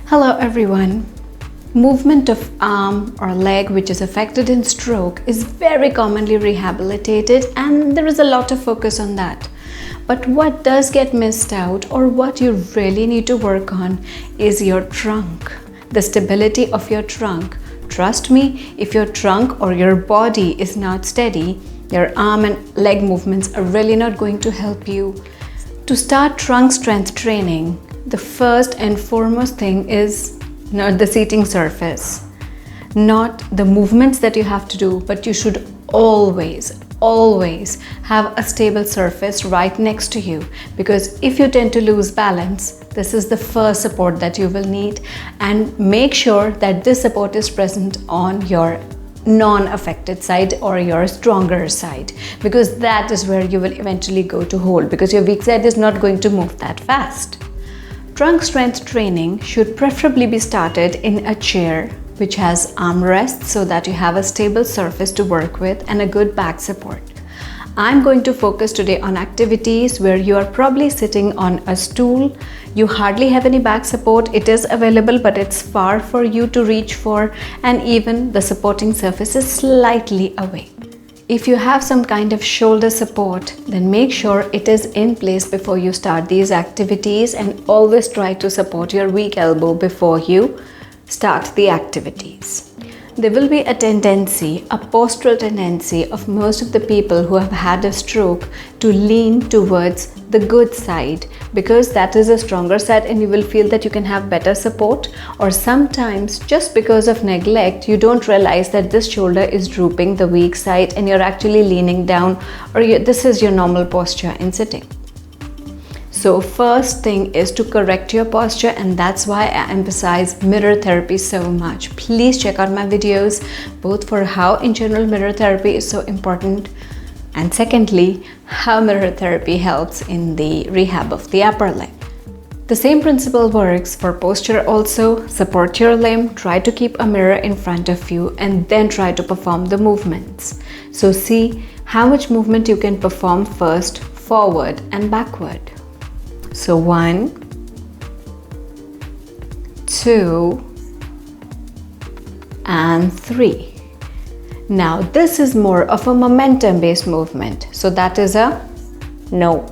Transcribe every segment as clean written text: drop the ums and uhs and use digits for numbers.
Hello everyone. Movement of arm or leg which is affected in stroke is very commonly rehabilitated and there is a lot of focus on that. But what does get missed out or what you really need to work on is your trunk, the stability of your trunk. Trust me, if your trunk or your body is not steady, your arm and leg movements are really not going to help you. To start trunk strength training, the first and foremost thing is not the seating surface, not the movements that you have to do, but you should always have a stable surface right next to you, because if you tend to lose balance, this is the first support that you will need, and make sure that this support is present on your non-affected side or your stronger side, because that is where you will eventually go to hold, because your weak side is not going to move that fast. Trunk strength training should preferably be started in a chair which has armrests so that you have a stable surface to work with and a good back support. I'm going to focus today on activities where you are probably sitting on a stool, you hardly have any back support, it is available but it's far for you to reach for, and even the supporting surface is slightly away. If you have some kind of shoulder support, then make sure it is in place before you start these activities, and always try to support your weak elbow before you start the activities. There will be a postural tendency of most of the people who have had a stroke to lean towards the good side, because that is a stronger side and you will feel that you can have better support, or sometimes just because of neglect you don't realize that this shoulder is drooping, the weak side, and you're actually leaning down, or this is your normal posture in sitting. So first thing is to correct your posture, and that's why I emphasize mirror therapy so much. Please check out my videos both for how in general mirror therapy is so important, and secondly how mirror therapy helps in the rehab of the upper leg. The same principle works for posture also. Support your limb, try to keep a mirror in front of you, and then try to perform the movements. So see how much movement you can perform first, forward and backward. So 1, 2 and 3. Now this is more of a momentum based movement, so that is a no.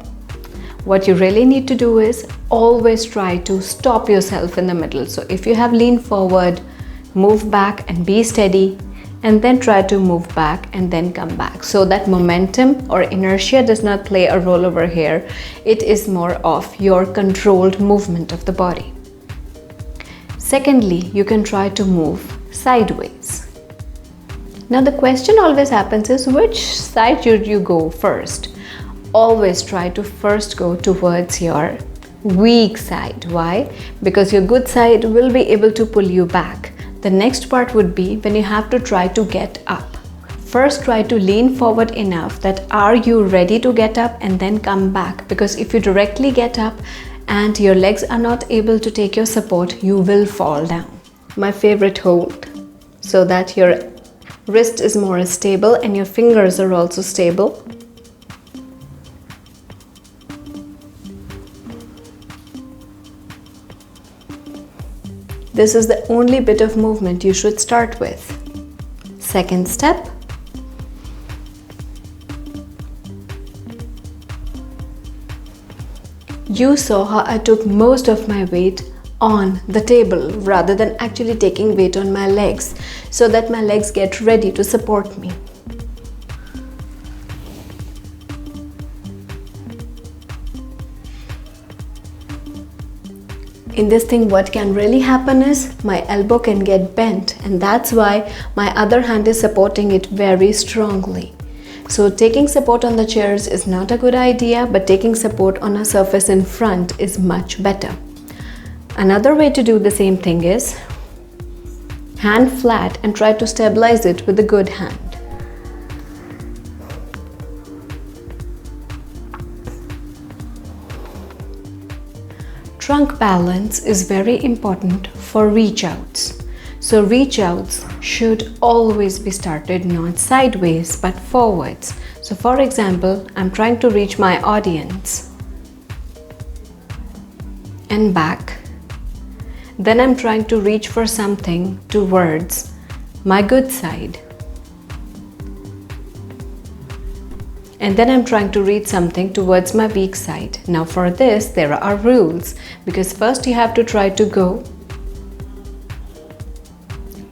What you really need to do is always try to stop yourself in the middle. So if you have leaned forward, move back and be steady, and then try to move back and then come back, so that momentum or inertia does not play a role over here. It is more of your controlled movement of the body. Secondly, you can try to move sideways. Now the question always happens is, which side should you go first? Always try to first go towards your weak side. Why? Because your good side will be able to pull you back. The next part would be when you have to try to get up. First try to lean forward enough that are you ready to get up, and then come back, because if you directly get up and your legs are not able to take your support, you will fall down. My favorite hold, so that your wrist is more stable and your fingers are also stable. This is the only bit of movement you should start with. Second step. You saw how I took most of my weight on the table rather than actually taking weight on my legs, so that my legs get ready to support me. In this thing, what can really happen is my elbow can get bent, and that's why my other hand is supporting it very strongly. So taking support on the chairs is not a good idea, but taking support on a surface in front is much better. Another way to do the same thing is hand flat and try to stabilize it with a good hand. Trunk balance is very important for reach outs. So reach outs should always be started not sideways but forwards. So for example, I'm trying to reach my audience and back, Then I'm trying to reach for something towards my good side. And then I'm trying to reach something towards my weak side. Now for this, there are rules, because first you have to try to go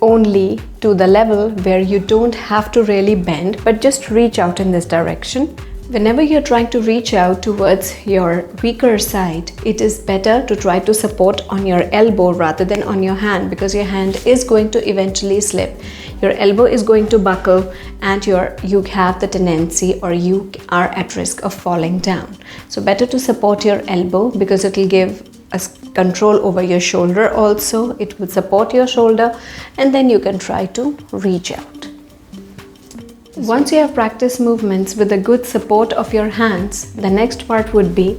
only to the level where you don't have to really bend, but just reach out in this direction. Whenever you're trying to reach out towards your weaker side, it is better to try to support on your elbow rather than on your hand, because your hand is going to eventually slip. Your elbow is going to buckle and you have the tendency, or you are at risk of falling down. So better to support your elbow, because it will give us control over your shoulder also. It will support your shoulder, and then you can try to reach out. Once you have practiced movements with a good support of your hands, the next part would be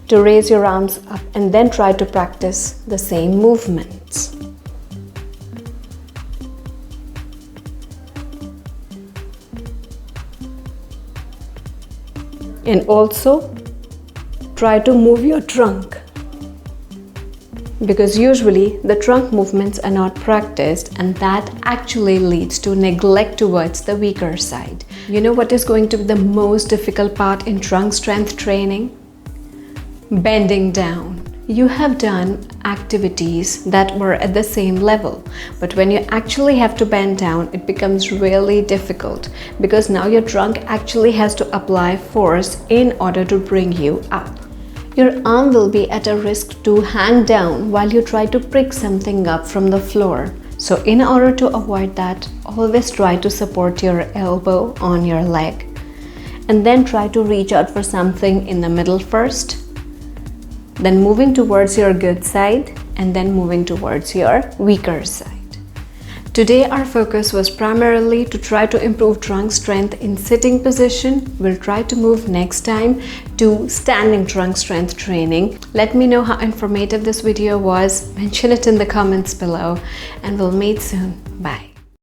to raise your arms up and then try to practice the same movements. And also try to move your trunk, because usually the trunk movements are not practiced, and that actually leads to neglect towards the weaker side. You know what is going to be the most difficult part in trunk strength training? Bending down. You have done activities that were at the same level, but when you actually have to bend down, it becomes really difficult, because now your trunk actually has to apply force in order to bring you up. Your arm will be at a risk to hang down while you try to pick something up from the floor. So in order to avoid that, always try to support your elbow on your leg, and then try to reach out for something in the middle first, then moving towards your good side, and then moving towards your weaker side. Today our focus was primarily to try to improve trunk strength in sitting position. We'll try to move next time to standing trunk strength training. Let me know how informative this video was. Mention it in the comments below, and we'll meet soon. Bye.